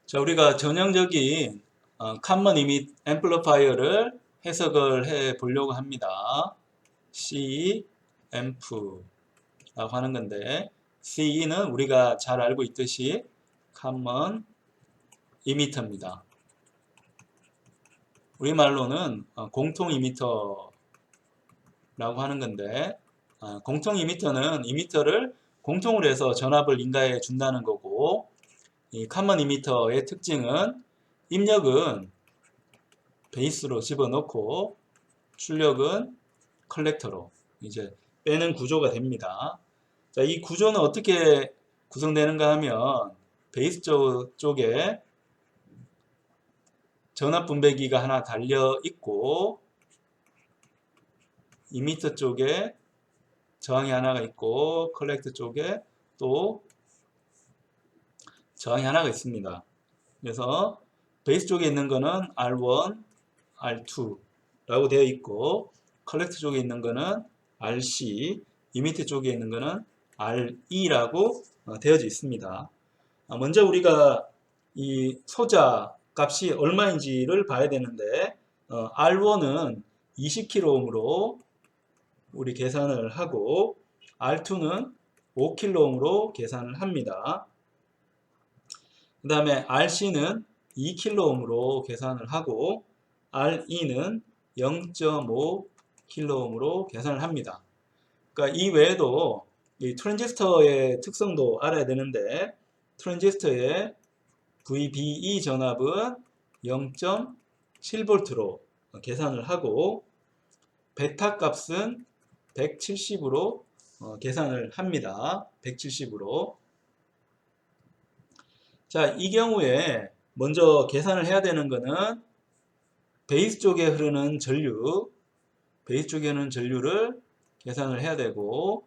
자, 우리가 전형적인 common emit amplifier를 해석을 해 보려고 합니다. C, amp라고 하는 건데, C는 우리가 잘 알고 있듯이 common emitter입니다. 우리말로는 공통 이미터라고 하는 건데, 공통 이미터는 이미터를 공통으로 해서 전압을 인가해 준다는 거고, 이 커먼 이미터의 특징은 입력은 베이스로 집어넣고 출력은 컬렉터로 이제 빼는 구조가 됩니다. 자, 이 구조는 어떻게 구성되는가 하면 베이스 쪽에 전압 분배기가 하나 달려 있고 이미터 쪽에 저항이 하나가 있고 컬렉터 쪽에 또 저항이 하나가 있습니다. 그래서 베이스 쪽에 있는 거는 R1, R2라고 되어 있고 컬렉터 쪽에 있는 거는 RC, 이미터 쪽에 있는 거는 RE라고 되어져 있습니다. 먼저 우리가 이 소자 값이 얼마인지를 봐야 되는데 R1은 20kΩ으로 우리 계산을 하고 R2는 5kΩ으로 계산을 합니다. 그 다음에 RC는 2kΩ으로 계산을 하고 RE는 0.5kΩ으로 계산을 합니다. 그러니까 이 외에도 이 트랜지스터의 특성도 알아야 되는데 트랜지스터의 VBE 전압은 0.7V로 계산을 하고 베타 값은 170으로 계산을 합니다. 170으로. 자, 이 경우에 먼저 계산을 해야 되는 거는 베이스 쪽에 흐르는 전류, 베이스 쪽에 흐르는 전류를 계산을 해야 되고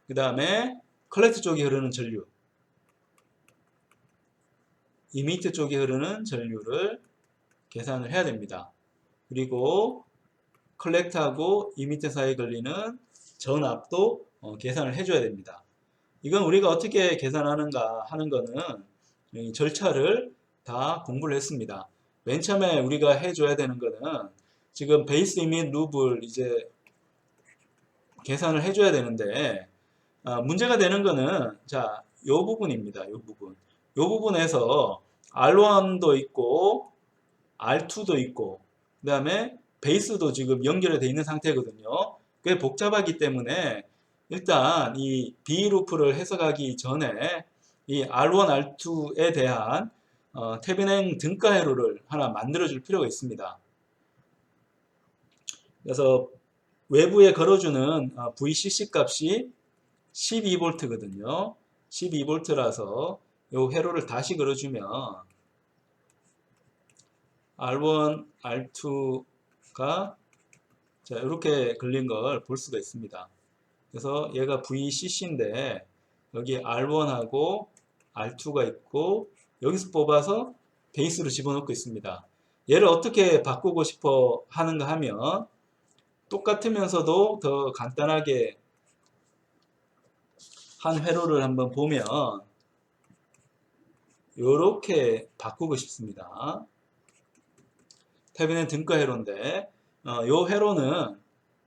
그 다음에 컬렉터 쪽에 흐르는 전류, 이미터 쪽에 흐르는 전류를 계산을 해야 됩니다. 그리고 컬렉터하고 이미터 사이에 걸리는 전압도 계산을 해줘야 됩니다. 이건 우리가 어떻게 계산하는가 하는 거는 이 절차를 다 공부를 했습니다. 맨 처음에 우리가 해줘야 되는 거는 지금 베이스 이밋 룹을 이제 계산을 해줘야 되는데 문제가 되는 거는 자, 요 부분입니다. 요 부분. 요 부분에서 R1도 있고 R2도 있고 그 다음에 베이스도 지금 연결이 되어 있는 상태거든요. 꽤 복잡하기 때문에 일단 이 B 루프를 해석하기 전에 이 R1, R2에 대한 테베넨 등가회로를 하나 만들어 줄 필요가 있습니다. 그래서 외부에 걸어주는 VCC 값이 12V거든요. 12V라서 이 회로를 다시 걸어주면 R1, R2가 자, 이렇게 걸린 걸 볼 수가 있습니다. 그래서 얘가 VCC인데 여기 R1하고 R2가 있고 여기서 뽑아서 베이스로 집어넣고 있습니다. 얘를 어떻게 바꾸고 싶어 하는가 하면 똑같으면서도 더 간단하게 한 회로를 한번 보면 이렇게 바꾸고 싶습니다. 테베넨 등가 회로인데 이 회로는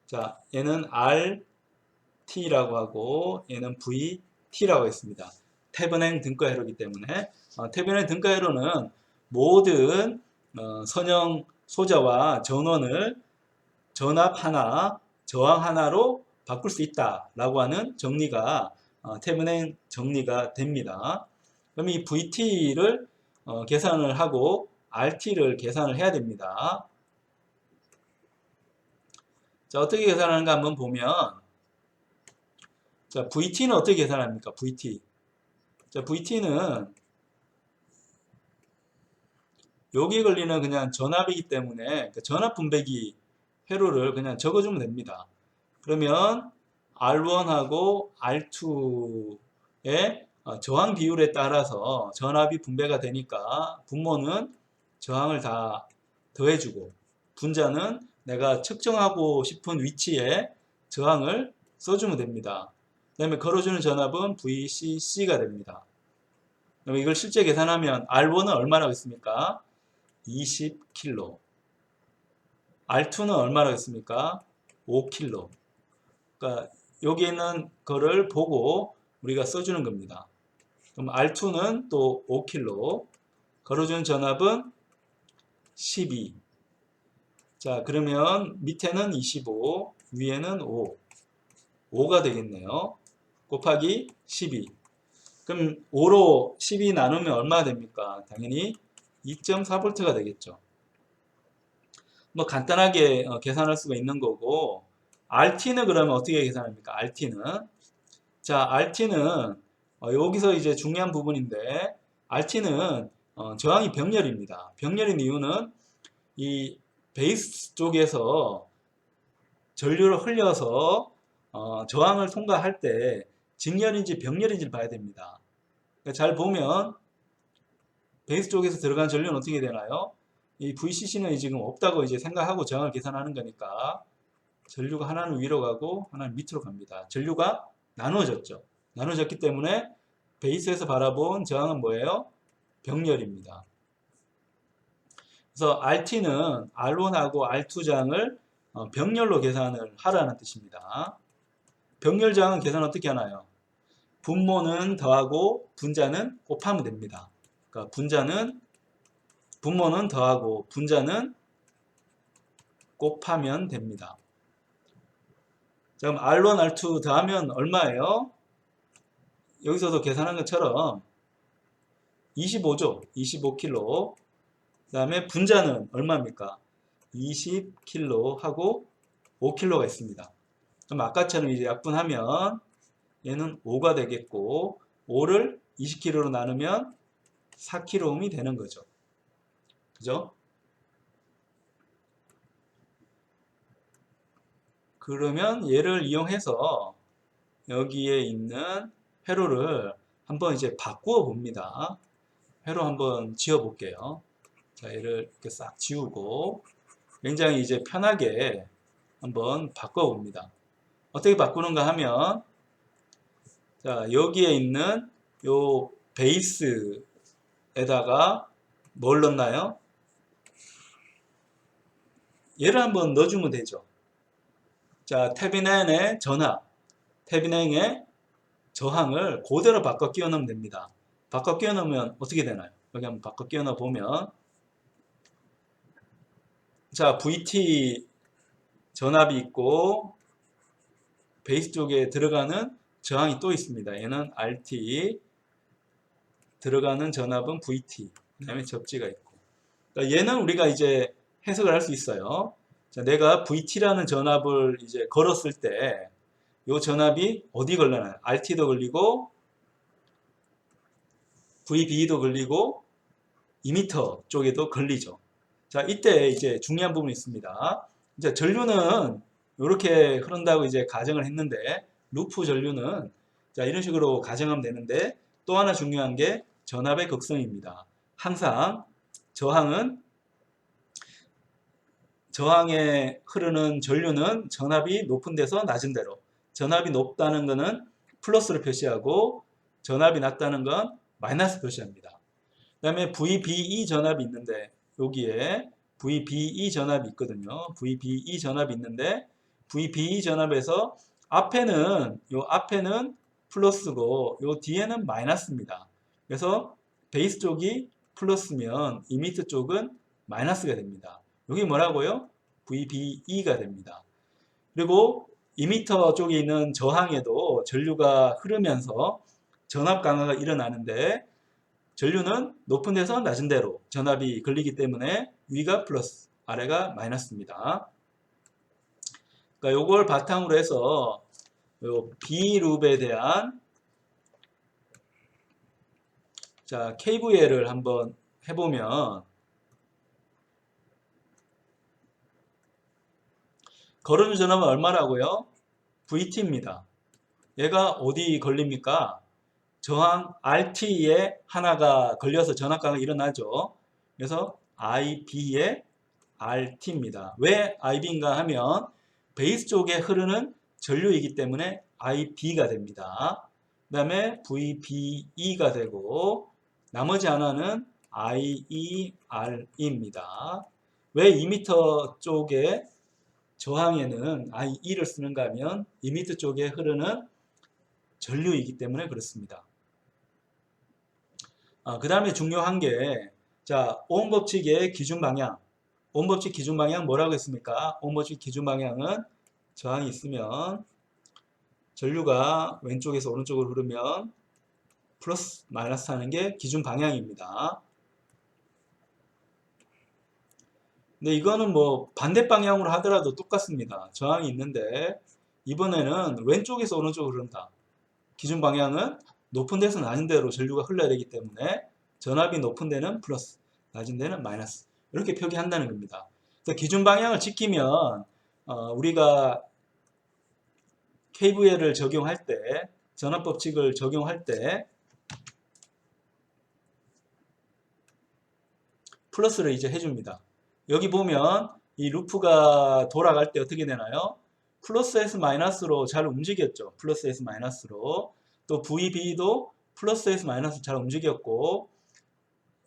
자, 얘는 RT라고 하고 얘는 VT라고 했습니다. 테베넨 등가 회로이기 때문에 테베넨 등가 회로는 모든 선형 소자와 전원을 전압 하나, 저항 하나로 바꿀 수 있다라고 하는 정리가 테베넨 정리가 됩니다. 그럼 이 VT를 계산을 하고 RT를 계산을 해야 됩니다. 자, 어떻게 계산하는가 한번 보면 자, VT는 어떻게 계산합니까? VT. 자, VT는 여기에 걸리는 그냥 전압이기 때문에 전압 분배기 회로를 그냥 적어주면 됩니다. 그러면 R1하고 R2의 저항 비율에 따라서 전압이 분배가 되니까 분모는 저항을 다 더해주고 분자는 내가 측정하고 싶은 위치에 저항을 써주면 됩니다. 그 다음에 걸어주는 전압은 VCC가 됩니다. 그럼 이걸 실제 계산하면 R1은 얼마라고 했습니까? 20kg. R2는 얼마라고 했습니까? 5kg. 그러니까 여기 있는 거를 보고 우리가 써주는 겁니다. 그럼 R2는 또 5kg. 걸어준 전압은 12. 자, 그러면 밑에는 25, 위에는 5. 5가 되겠네요. 곱하기 12. 그럼 5로 12 나누면 얼마가 됩니까? 당연히 2.4V가 되겠죠. 뭐 간단하게 계산할 수가 있는 거고, RT는 그러면 어떻게 계산합니까? RT는 자, RT는 여기서 이제 중요한 부분인데, RT는 저항이 병렬입니다. 병렬인 이유는 이 베이스 쪽에서 전류를 흘려서 저항을 통과할 때 직렬인지 병렬인지를 봐야 됩니다. 그러니까 잘 보면 베이스 쪽에서 들어간 전류는 어떻게 되나요? 이 VCC는 지금 없다고 이제 생각하고 저항을 계산하는 거니까 전류가 하나는 위로 가고 하나는 밑으로 갑니다. 전류가 나누어졌죠. 나누어졌기 때문에 베이스에서 바라본 저항은 뭐예요? 병렬입니다. 그래서 RT는 R1하고 R2 저항을 병렬로 계산을 하라는 뜻입니다. 병렬 저항은 계산 어떻게 하나요? 분모는 더하고 분자는 곱하면 됩니다. 그러니까 분모는 더하고 분자는 곱하면 됩니다. 자, 그럼 R1, R2 더하면 얼마예요? 여기서도 계산한 것처럼 25죠. 25kg. 그 다음에 분자는 얼마입니까? 20kg 하고 5kg가 있습니다. 그럼 아까처럼 이제 약분하면 얘는 5가 되겠고 5를 20kg로 나누면 4kg이 되는 거죠. 그죠? 그러면 얘를 이용해서 여기에 있는 회로를 한번 이제 바꾸어 봅니다. 회로 한번 지어 볼게요. 자, 얘를 이렇게 싹 지우고 굉장히 이제 편하게 한번 바꿔 봅니다. 어떻게 바꾸는가 하면 자, 여기에 있는 요 베이스에다가 뭘 넣나요? 얘를 한번 넣어주면 되죠. 자, 태비냉의 전압, 태비냉의 저항을 그대로 바꿔 끼워 넣으면 됩니다. 바꿔 끼워 넣으면 어떻게 되나요? 여기 한번 바꿔 끼워 넣어 보면 자, VT 전압이 있고 베이스 쪽에 들어가는 저항이 또 있습니다. 얘는 RT, 들어가는 전압은 VT, 그 다음에 접지가 있고. 그러니까 얘는 우리가 이제 해석을 할 수 있어요. 자, 내가 VT라는 전압을 이제 걸었을 때, 이 전압이 어디 걸려나요? RT도 걸리고, VB도 걸리고, 2m 쪽에도 걸리죠. 자, 이때 이제 중요한 부분이 있습니다. 이제 전류는 이렇게 흐른다고 이제 가정을 했는데, 루프 전류는 자, 이런 식으로 가정하면 되는데, 또 하나 중요한 게 전압의 극성입니다. 항상 저항에 흐르는 전류는 전압이 높은 데서 낮은 데로, 전압이 높다는 것은 플러스를 표시하고 전압이 낮다는 건 마이너스 표시합니다. 그 다음에 VBE 전압이 있는데 여기에 VBE 전압이 있거든요. VBE 전압이 있는데 VBE 전압에서 앞에는 플러스고 요 뒤에는 마이너스입니다. 그래서 베이스 쪽이 플러스면 이미터 쪽은 마이너스가 됩니다. 여기 뭐라고요? VBE가 됩니다. 그리고 이미터 쪽에 있는 저항에도 전류가 흐르면서 전압 강화가 일어나는데 전류는 높은 데서 낮은 데로 전압이 걸리기 때문에 위가 플러스, 아래가 마이너스입니다. 그러니까 요걸 바탕으로 해서 요 B룹에 대한 자, KVL을 한번 해보면 걸어준 전압은 얼마라고요? VT입니다. 얘가 어디 걸립니까? 저항 RT에 하나가 걸려서 전압강이 일어나죠. 그래서 IB의 RT입니다. 왜 IB인가 하면 베이스 쪽에 흐르는 전류이기 때문에 IB가 됩니다. 그 다음에 VBE가 되고 나머지 하나는 IER입니다. 왜 2m 쪽에 저항에는 IE를 쓰는가 하면 2m 쪽에 흐르는 전류이기 때문에 그렇습니다. 그 다음에 중요한 게, 자, 오hm 법칙의 기준 방향. 오hm 법칙 기준 방향 뭐라고 했습니까? 오hm 법칙 기준 방향은 저항이 있으면 전류가 왼쪽에서 오른쪽으로 흐르면 플러스 마이너스 하는 게 기준 방향입니다. 근데 이거는 뭐 반대 방향으로 하더라도 똑같습니다. 저항이 있는데 이번에는 왼쪽에서 오른쪽으로 흐른다. 기준 방향은 높은 데서 낮은 데로 전류가 흘러야 되기 때문에 전압이 높은 데는 플러스, 낮은 데는 마이너스 이렇게 표기한다는 겁니다. 그래서 기준 방향을 지키면 우리가 KVL을 적용할 때, 전압 법칙을 적용할 때 플러스를 이제 해줍니다. 여기 보면 이 루프가 돌아갈 때 어떻게 되나요? 플러스에서 마이너스로 잘 움직였죠. 플러스에서 마이너스로. 또 VB도 플러스에서 마이너스로 잘 움직였고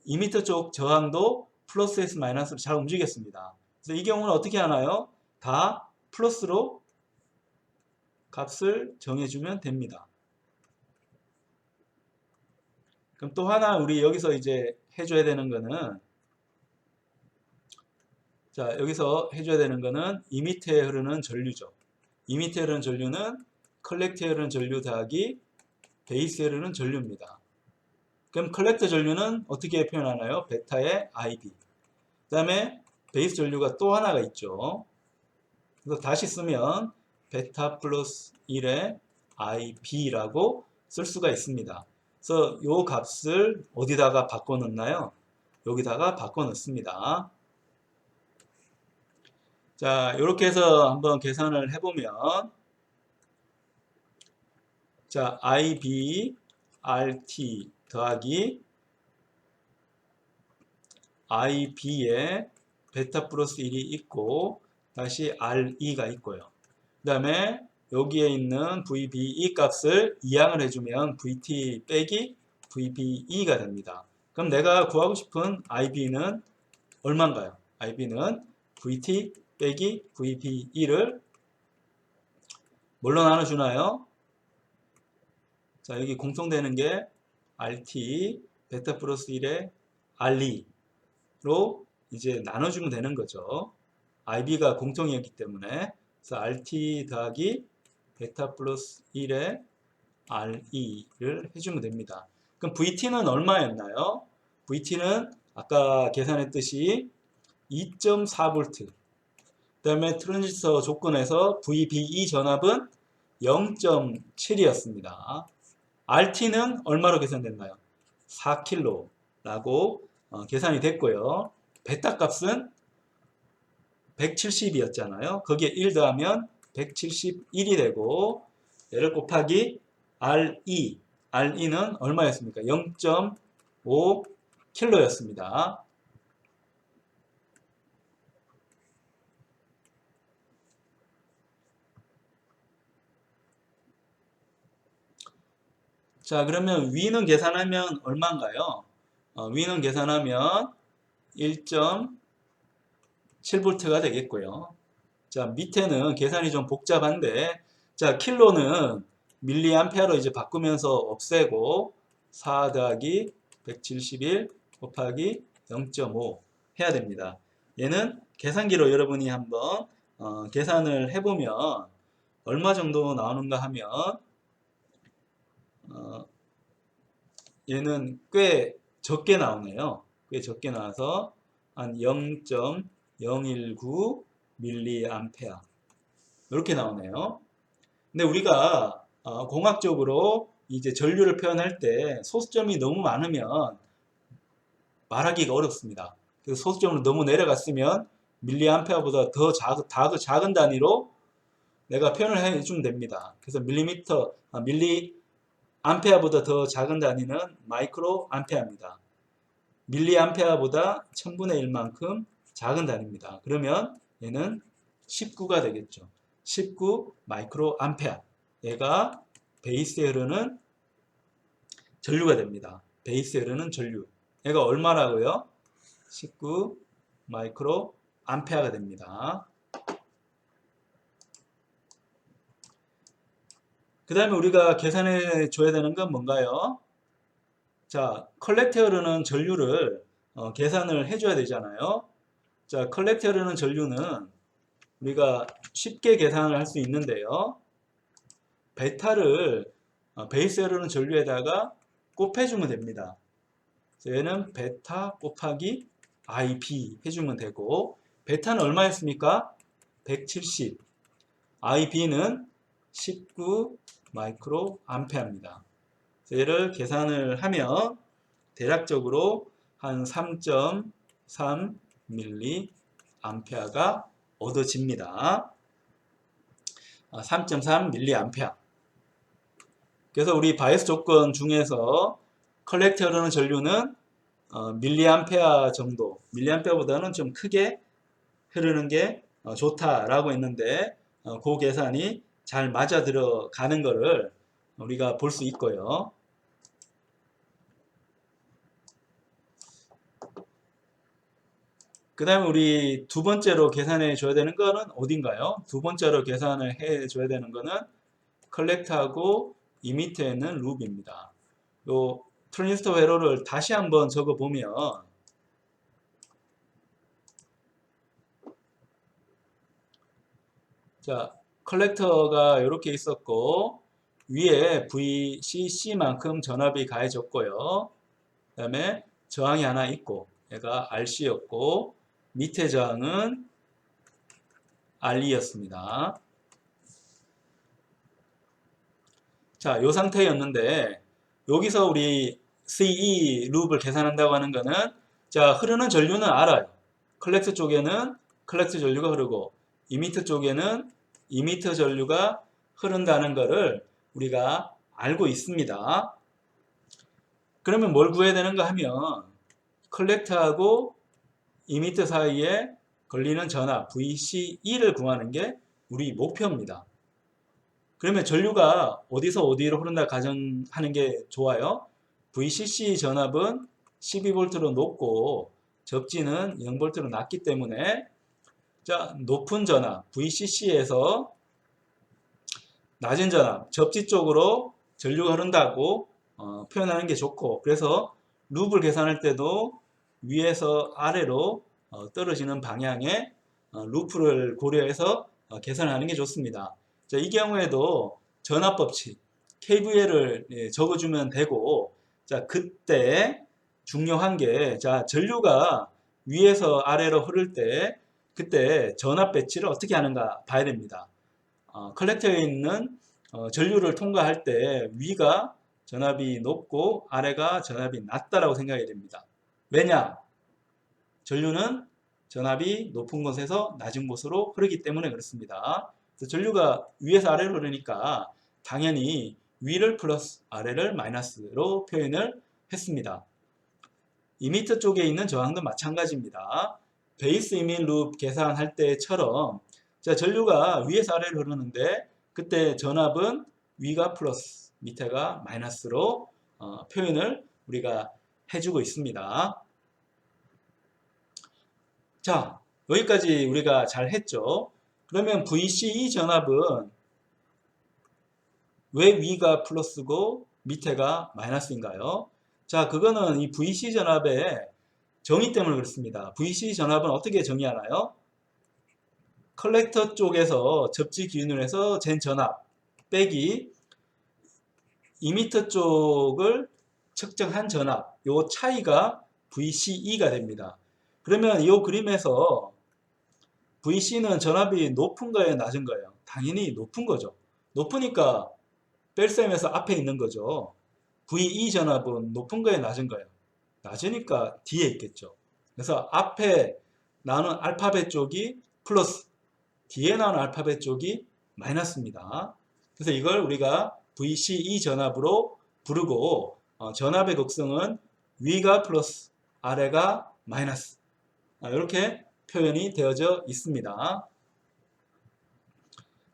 2m 쪽 저항도 플러스에서 마이너스로 잘 움직였습니다. 그래서 이 경우는 어떻게 하나요? 다 플러스로 값을 정해주면 됩니다. 그럼 또 하나 우리 여기서 이제 해줘야 되는 거는, 자, 여기서 해줘야 되는 거는 2m에 흐르는 전류죠. 2m에 흐르는 전류는 컬렉터에 흐르는 전류 더하기 베이스에 흐르는 전류입니다. 그럼 컬렉터 전류는 어떻게 표현하나요? 베타의 IB. 그 다음에 베이스 전류가 또 하나가 있죠. 그래서 다시 쓰면 베타 플러스 1의 IB라고 쓸 수가 있습니다. 그래서 이 값을 어디다가 바꿔 넣나요? 여기다가 바꿔 넣습니다. 자, 이렇게 해서 한번 계산을 해보면, 자, IB, RT 더하기 IB에 베타 플러스 1이 있고, 다시 RE가 있고요. 그 다음에 여기에 있는 VBE 값을 이항을 해주면 VT 빼기 VBE가 됩니다. 그럼 내가 구하고 싶은 IB는 얼마인가요? IB는 VT 빼기 VBE를 뭘로 나눠주나요? 자, 여기 공통되는 게 RT 베타 플러스 1의 RE로 이제 나눠주면 되는 거죠. IB가 공통이었기 때문에. 그래서 RT 더하기 베타 플러스 1의 RE를 해주면 됩니다. 그럼 VT는 얼마였나요? VT는 아까 계산했듯이 2.4V. 그 다음에 트랜지스터 조건에서 VBE 전압은 0.7이었습니다. RT는 얼마로 계산됐나요? 4kg라고 계산이 됐고요. 베타 값은 170이었잖아요. 거기에 1 더하면 171이 되고, 얘를 곱하기 RE. RE는 얼마였습니까? 0.5kg였습니다. 자, 그러면 위는 계산하면 얼마인가요? 위는 계산하면 1.7V가 되겠고요. 자, 밑에는 계산이 좀 복잡한데, 자, 킬로는 밀리암페어로 이제 바꾸면서 없애고 4 더하기 171 곱하기 0.5 해야 됩니다. 얘는 계산기로 여러분이 한번 계산을 해보면 얼마 정도 나오는가 하면 얘는 꽤 적게 나오네요. 꽤 적게 나와서 한 0.019 밀리암페어 이렇게 나오네요. 근데 우리가 공학적으로 이제 전류를 표현할 때 소수점이 너무 많으면 말하기가 어렵습니다. 그래서 소수점을 너무 내려갔으면 밀리암페어보다 더 작은 단위로 내가 표현을 해주면 됩니다. 그래서 밀리암페어보다 더 작은 단위는 마이크로 암페어입니다. 밀리암페어보다 1000분의 1만큼 작은 단위입니다. 그러면 얘는 19가 되겠죠. 19 마이크로 암페어. 얘가 베이스에 흐르는 전류가 됩니다. 베이스에 흐르는 전류. 얘가 얼마라고요? 19 마이크로 암페어가 됩니다. 그 다음에 우리가 계산해 줘야 되는 건 뭔가요? 자, 컬렉터에 흐르는 전류를 계산을 해줘야 되잖아요. 자, 컬렉터에 흐르는 전류는 우리가 쉽게 계산을 할 수 있는데요. 베타를 베이스에 흐르는 전류에다가 곱해주면 됩니다. 얘는 베타 곱하기 IB 해주면 되고, 베타는 얼마였습니까? 170, IB는 19 마이크로 암페어입니다. 얘를 계산을 하면 대략적으로 한 3.3 밀리 암페어가 얻어집니다. 3.3 밀리 암페어. 그래서 우리 바이어스 조건 중에서 컬렉터에 흐르는 전류는 밀리암페어 정도, 밀리암페어보다는 좀 크게 흐르는 게 좋다라고 했는데, 그 계산이 잘 맞아 들어가는 것을 우리가 볼 수 있고요. 그 다음에 우리 두 번째로 계산해 줘야 되는 거는 어딘가요? 두 번째로 계산을 해 줘야 되는 거는 컬렉터하고 이미터에 있는 룹입니다. 요 트랜지스터 회로를 다시 한번 적어 보면, 자, 컬렉터가 이렇게 있었고 위에 VCC만큼 전압이 가해졌고요. 그 다음에 저항이 하나 있고 얘가 RC였고 밑에 저항은 RE였습니다. 자, 이 상태였는데 여기서 우리 CE 룹을 계산한다고 하는 거는, 자, 흐르는 전류는 알아요. 컬렉터 쪽에는 컬렉터 전류가 흐르고 이미터 쪽에는 이미터 전류가 흐른다는 것을 우리가 알고 있습니다. 그러면 뭘 구해야 되는가 하면 컬렉터하고 이미터 사이에 걸리는 전압 VCE를 구하는 게 우리 목표입니다. 그러면 전류가 어디서 어디로 흐른다 가정하는 게 좋아요. VCC 전압은 12V로 높고 접지는 0V로 낮기 때문에, 자, 높은 전압 VCC에서 낮은 전압 접지 쪽으로 전류가 흐른다고 표현하는 게 좋고, 그래서 룹을 계산할 때도 위에서 아래로 떨어지는 방향의 루프를 고려해서 계산하는 게 좋습니다. 자, 이 경우에도 전압 법칙 KVL을 적어주면 되고, 자, 그때 중요한 게, 자, 전류가 위에서 아래로 흐를 때 그때 전압 배치를 어떻게 하는가 봐야 됩니다. 컬렉터에 있는 전류를 통과할 때 위가 전압이 높고 아래가 전압이 낮다라고 생각해야 됩니다. 왜냐? 전류는 전압이 높은 곳에서 낮은 곳으로 흐르기 때문에 그렇습니다. 그래서 전류가 위에서 아래로 흐르니까 당연히 위를 플러스 아래를 마이너스로 표현을 했습니다. 이미터 쪽에 있는 저항도 마찬가지입니다. 베이스 이민 룹 계산할 때처럼, 자, 전류가 위에서 아래로 흐르는데 그때 전압은 위가 플러스 밑에가 마이너스로 표현을 우리가 해주고 있습니다. 자, 여기까지 우리가 잘 했죠. 그러면 VCE 전압은 왜 위가 플러스고 밑에가 마이너스인가요? 자, 그거는 이 VC 전압의 정의 때문에 그렇습니다. VC 전압은 어떻게 정의하나요? 컬렉터 쪽에서 접지 기준으로 해서 잰 전압 빼기 이미터 쪽을 측정한 전압, 요 차이가 VCE가 됩니다. 그러면 이 그림에서 VC는 전압이 높은 거예요, 낮은 거예요? 당연히 높은 거죠. 높으니까 뺄셈에서 앞에 있는 거죠. VE 전압은 높은 거예요, 낮은 거예요? 낮으니까 뒤에 있겠죠. 그래서 앞에 나오는 알파벳 쪽이 플러스, 뒤에 나오는 알파벳 쪽이 마이너스입니다. 그래서 이걸 우리가 VCE 전압으로 부르고, 전압의 극성은 위가 플러스, 아래가 마이너스, 이렇게 표현이 되어져 있습니다.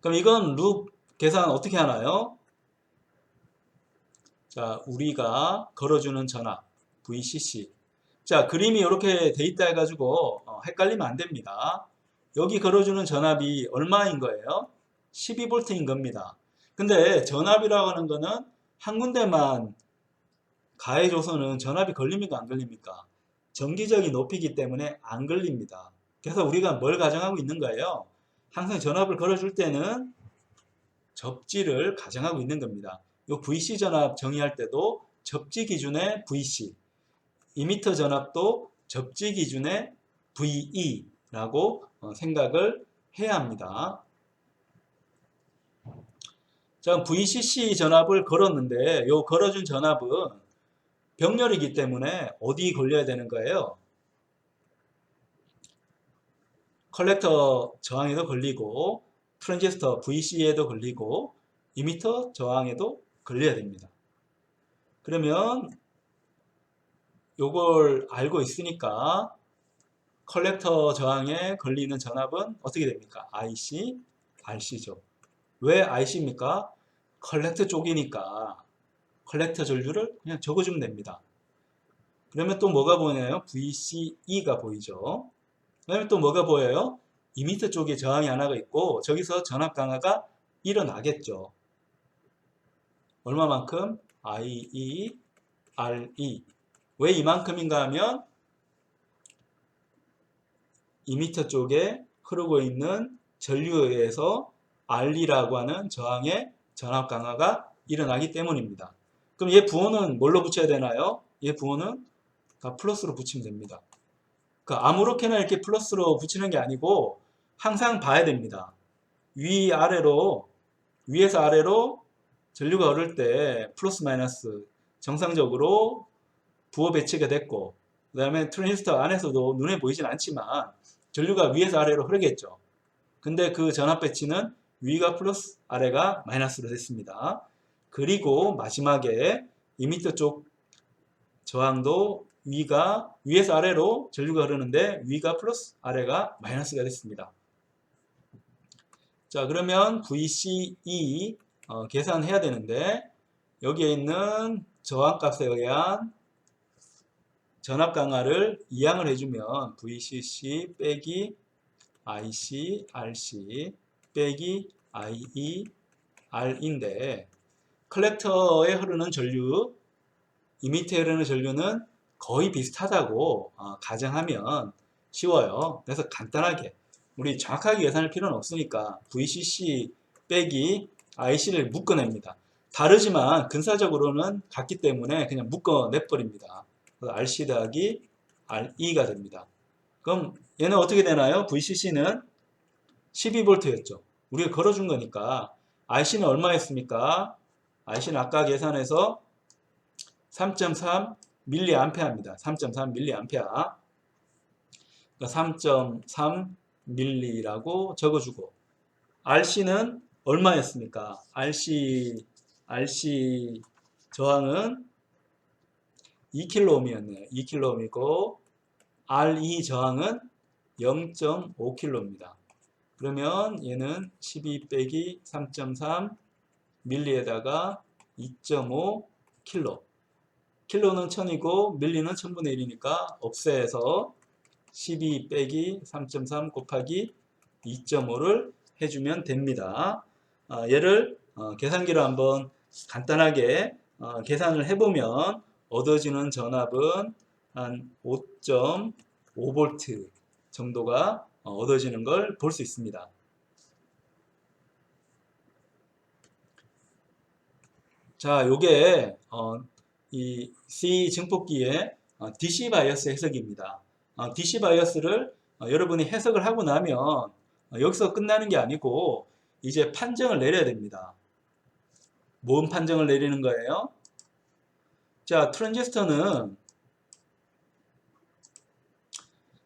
그럼 이건 룹 계산 어떻게 하나요? 자, 우리가 걸어주는 전압 VCC. 자, 그림이 이렇게 돼 있다 해가지고 헷갈리면 안 됩니다. 여기 걸어주는 전압이 얼마인 거예요? 12V인 겁니다. 근데 전압이라고 하는 거는 한 군데만 가해줘서는 전압이 걸립니까 안 걸립니까? 정기적인 높이기 때문에 안 걸립니다. 그래서 우리가 뭘 가정하고 있는 거예요? 항상 전압을 걸어줄 때는 접지를 가정하고 있는 겁니다. 이 VC 전압 정의할 때도 접지 기준의 VC, 2m 전압도 접지 기준의 VE라고 생각을 해야 합니다. 자, VCC 전압을 걸었는데 이 걸어준 전압은 병렬이기 때문에 어디 걸려야 되는 거예요? 컬렉터 저항에도 걸리고 트랜지스터 VC에도 걸리고 이미터 저항에도 걸려야 됩니다. 그러면 요걸 알고 있으니까 컬렉터 저항에 걸리는 전압은 어떻게 됩니까? IC, RC죠. 왜 IC입니까? 컬렉터 쪽이니까 컬렉터 전류를 그냥 적어주면 됩니다. 그러면 또 뭐가 보이나요? VCE가 보이죠. 그 다음에 또 뭐가 보여요? 2m 쪽에 저항이 하나가 있고 저기서 전압 강화가 일어나겠죠. 얼마만큼? IE, RE. 왜 이만큼인가 하면 2m 쪽에 흐르고 있는 전류에 의해서 RE라고 하는 저항의 전압 강화가 일어나기 때문입니다. 그럼 얘 부호는 뭘로 붙여야 되나요? 얘 부호는 다 플러스로 붙이면 됩니다. 그러니까 아무렇게나 이렇게 플러스로 붙이는 게 아니고 항상 봐야 됩니다. 위아래로, 위에서 아래로 전류가 흐를 때 플러스 마이너스 정상적으로 부호 배치가 됐고 그 다음에 트랜지스터 안에서도 눈에 보이진 않지만 전류가 위에서 아래로 흐르겠죠. 근데 그 전압 배치는 위가 플러스 아래가 마이너스로 됐습니다. 그리고 마지막에 2m 쪽 저항도 위에서 아래로 전류가 흐르는데 위가 플러스 아래가 마이너스가 됐습니다. 자, 그러면 VCE 계산해야 되는데 여기에 있는 저항값에 의한 전압 강화를 이항을 해주면 VCC 빼기 IC, RC 빼기 IE, R인데 컬렉터에 흐르는 전류, 이미터에 흐르는 전류는 거의 비슷하다고 가정하면 쉬워요. 그래서 간단하게 우리 정확하게 계산할 필요는 없으니까 VCC 빼기 IC를 묶어냅니다. 다르지만 근사적으로는 같기 때문에 그냥 묶어내버립니다. RC 더하기 RE가 됩니다. 그럼 얘는 어떻게 되나요? VCC는 12V였죠. 우리가 걸어준 거니까 RC는 얼마였습니까? RC는 아까 계산해서 3.3mA입니다. 3.3mA. 그러니까 3.3mA라고 적어주고 RC는 얼마였습니까? RC 저항은 2kΩ이었네요. 2kΩ이고 RE 저항은 0.5kΩ입니다. 그러면 얘는 12 빼기 3.3mA에다가 2.5kΩ. 킬로는 1000이고 밀리는 1000분의 1이니까 없애서 12 빼기 3.3 곱하기 2.5를 해주면 됩니다. 얘를 계산기로 한번 간단하게 계산을 해보면 얻어지는 전압은 한 5.5V 정도가 얻어지는 걸 볼 수 있습니다. 자, 요게 이 C 증폭기의 DC 바이어스 해석입니다. DC 바이어스를 여러분이 해석을 하고 나면 여기서 끝나는 게 아니고 이제 판정을 내려야 됩니다. 뭔 판정을 내리는 거예요? 자, 트랜지스터는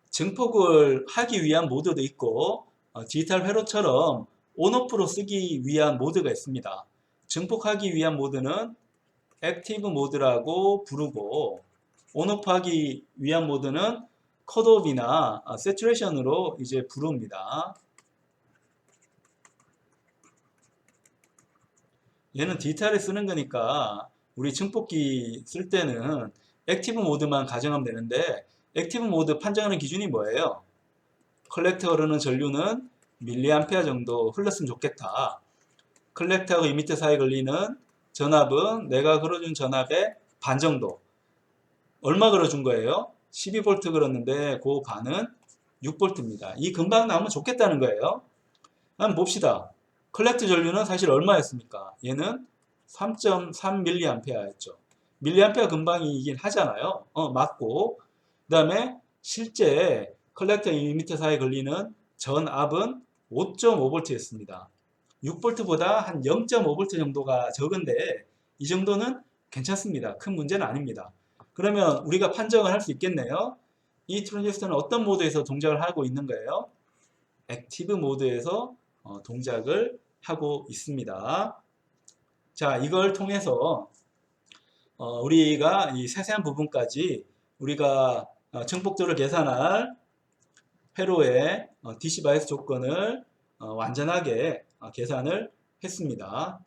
증폭을 하기 위한 모드도 있고 디지털 회로처럼 온오프로 쓰기 위한 모드가 있습니다. 증폭하기 위한 모드는 액티브 모드라고 부르고 온오프하기 위한 모드는 컷오프나 세츄레이션으로 이제 부릅니다. 얘는 디지털에 쓰는 거니까 우리 증폭기 쓸 때는 액티브 모드만 가정하면 되는데 액티브 모드 판정하는 기준이 뭐예요? 컬렉터 흐르는 전류는 밀리암페어 정도 흘렀으면 좋겠다. 컬렉터하고 이미터 사이에 걸리는 전압은 내가 걸어준 전압의 반 정도. 얼마 걸어준 거예요? 12V 걸었는데 그 반은 6V입니다. 이 금방 나오면 좋겠다는 거예요. 한번 봅시다. 컬렉터 전류는 사실 얼마였습니까? 얘는 3.3mA였죠. 밀리암페어 금방이긴 하잖아요. 맞고. 그 다음에 실제 컬렉터 이미터 사이에 걸리는 전압은 5.5V였습니다. 6V보다 한 0.5V 정도가 적은데 이 정도는 괜찮습니다. 큰 문제는 아닙니다. 그러면 우리가 판정을 할 수 있겠네요. 이 트랜지스터는 어떤 모드에서 동작을 하고 있는 거예요? 액티브 모드에서 동작을 하고 있습니다. 자, 이걸 통해서 우리가 이 세세한 부분까지 우리가 증폭도를 계산할 회로의 DC 바이스 조건을 완전하게 계산을 했습니다.